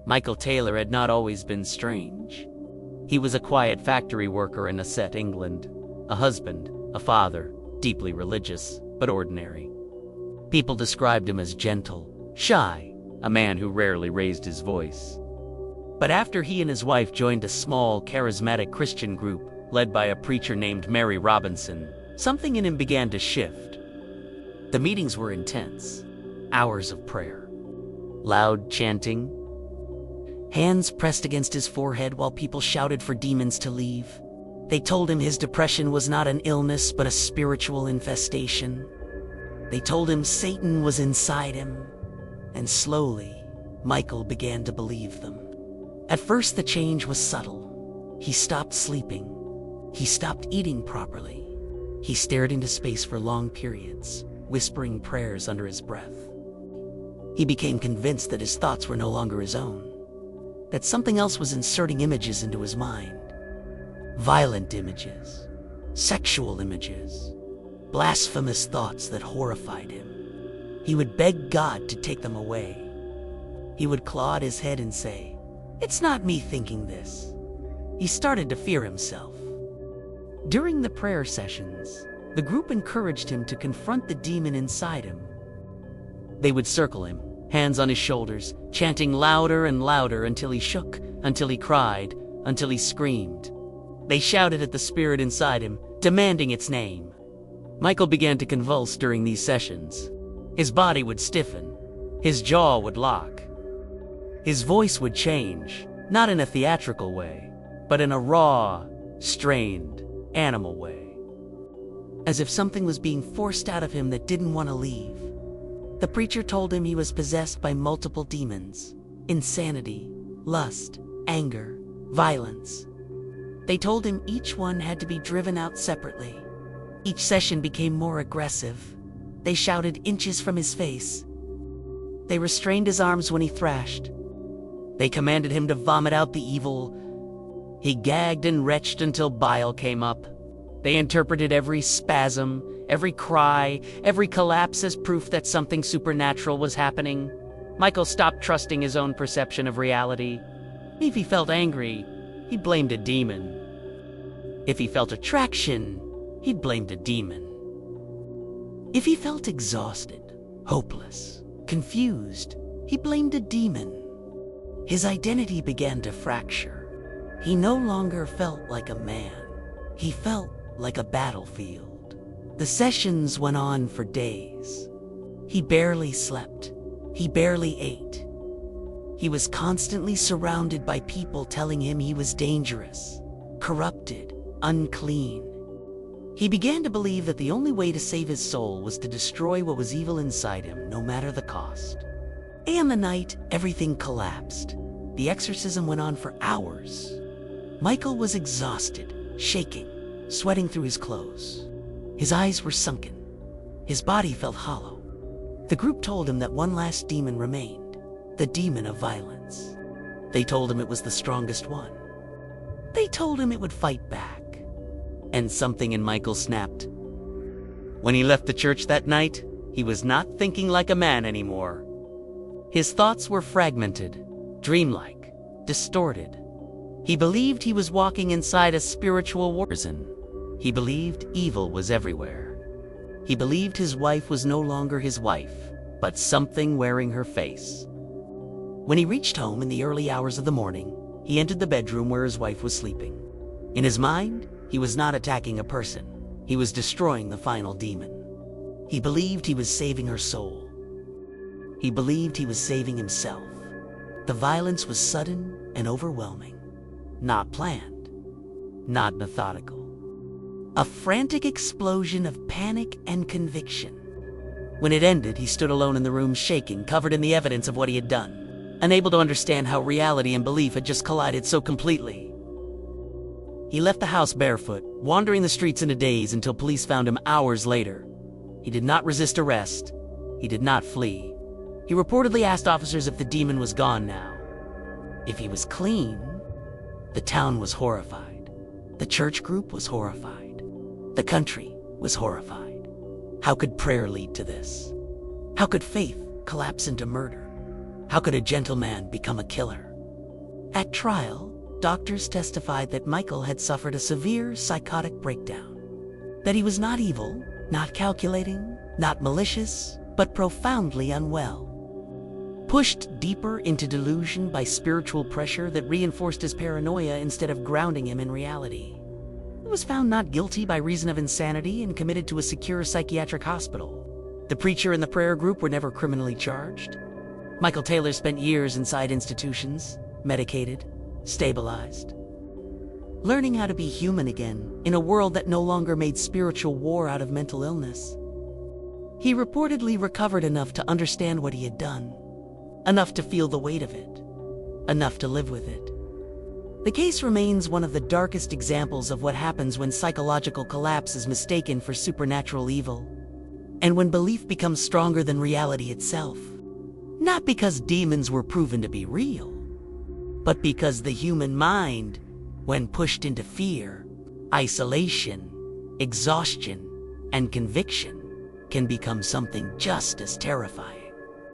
Michael Taylor had not always been strange. He was a quiet factory worker in Esset, England, a husband, a father, deeply religious, but ordinary. People described him as gentle, shy, a man who rarely raised his voice. But after he and his wife joined a small, charismatic Christian group led by a preacher named Mary Robinson, something in him began to shift. The meetings were intense, hours of prayer, loud chanting, hands pressed against his forehead while people shouted for demons to leave. They told him his depression was not an illness but a spiritual infestation. They told him Satan was inside him. And slowly, Michael began to believe them. At first, the change was subtle. He stopped sleeping. He stopped eating properly. He stared into space for long periods, whispering prayers under his breath. He became convinced that his thoughts were no longer his own, that something else was inserting images into his mind. Violent images, sexual images, blasphemous thoughts that horrified him. He would beg God to take them away. He would claw at his head and say, "It's not me thinking this." He started to fear himself. During the prayer sessions, the group encouraged him to confront the demon inside him. They would circle him, hands on his shoulders, chanting louder and louder until he shook, until he cried, until he screamed. They shouted at the spirit inside him, demanding its name. Michael began to convulse during these sessions. His body would stiffen. His jaw would lock. His voice would change, not in a theatrical way, but in a raw, strained, animal way. As if something was being forced out of him that didn't want to leave. The preacher told him he was possessed by multiple demons: insanity, lust, anger, violence. They told him each one had to be driven out separately. Each session became more aggressive. They shouted inches from his face. They restrained his arms when he thrashed. They commanded him to vomit out the evil. He gagged and retched until bile came up. They interpreted every spasm, every cry, every collapse as proof that something supernatural was happening. Michael stopped trusting his own perception of reality. If he felt angry, he blamed a demon. If he felt attraction, he blamed a demon. If he felt exhausted, hopeless, confused, he blamed a demon. His identity began to fracture. He no longer felt like a man. He felt like a battlefield. The sessions went on for days. He barely slept. He barely ate. He was constantly surrounded by people telling him he was dangerous, corrupted, unclean. He began to believe that the only way to save his soul was to destroy what was evil inside him, no matter the cost. And the night, everything collapsed. The exorcism went on for hours. Michael was exhausted, shaking, sweating through his clothes. His eyes were sunken. His body felt hollow. The group told him that one last demon remained, the demon of violence. They told him it was the strongest one. They told him it would fight back. And something in Michael snapped. When he left the church that night, he was not thinking like a man anymore. His thoughts were fragmented, dreamlike, distorted. He believed he was walking inside a spiritual war prison. He believed evil was everywhere. He believed his wife was no longer his wife, but something wearing her face. When he reached home in the early hours of the morning, he entered the bedroom where his wife was sleeping. In his mind, he was not attacking a person. He was destroying the final demon. He believed he was saving her soul. He believed he was saving himself. The violence was sudden and overwhelming. Not planned. Not methodical. A frantic explosion of panic and conviction. When it ended, he stood alone in the room, shaking, covered in the evidence of what he had done, unable to understand how reality and belief had just collided so completely. He left the house barefoot, wandering the streets in a daze until police found him hours later. He did not resist arrest. He did not flee. He reportedly asked officers if the demon was gone now. If he was clean, the town was horrified. The church group was horrified. The country was horrified. How could prayer lead to this? How could faith collapse into murder? How could a gentleman become a killer? At trial, doctors testified that Michael had suffered a severe psychotic breakdown, that he was not evil, not calculating, not malicious, but profoundly unwell. Pushed deeper into delusion by spiritual pressure that reinforced his paranoia instead of grounding him in reality. He was found not guilty by reason of insanity and committed to a secure psychiatric hospital. The preacher and the prayer group were never criminally charged. Michael Taylor spent years inside institutions, medicated, stabilized, learning how to be human again in a world that no longer made spiritual war out of mental illness. He reportedly recovered enough to understand what he had done, enough to feel the weight of it, enough to live with it. The case remains one of the darkest examples of what happens when psychological collapse is mistaken for supernatural evil, and when belief becomes stronger than reality itself. Not because demons were proven to be real, but because the human mind, when pushed into fear, isolation, exhaustion, and conviction, can become something just as terrifying.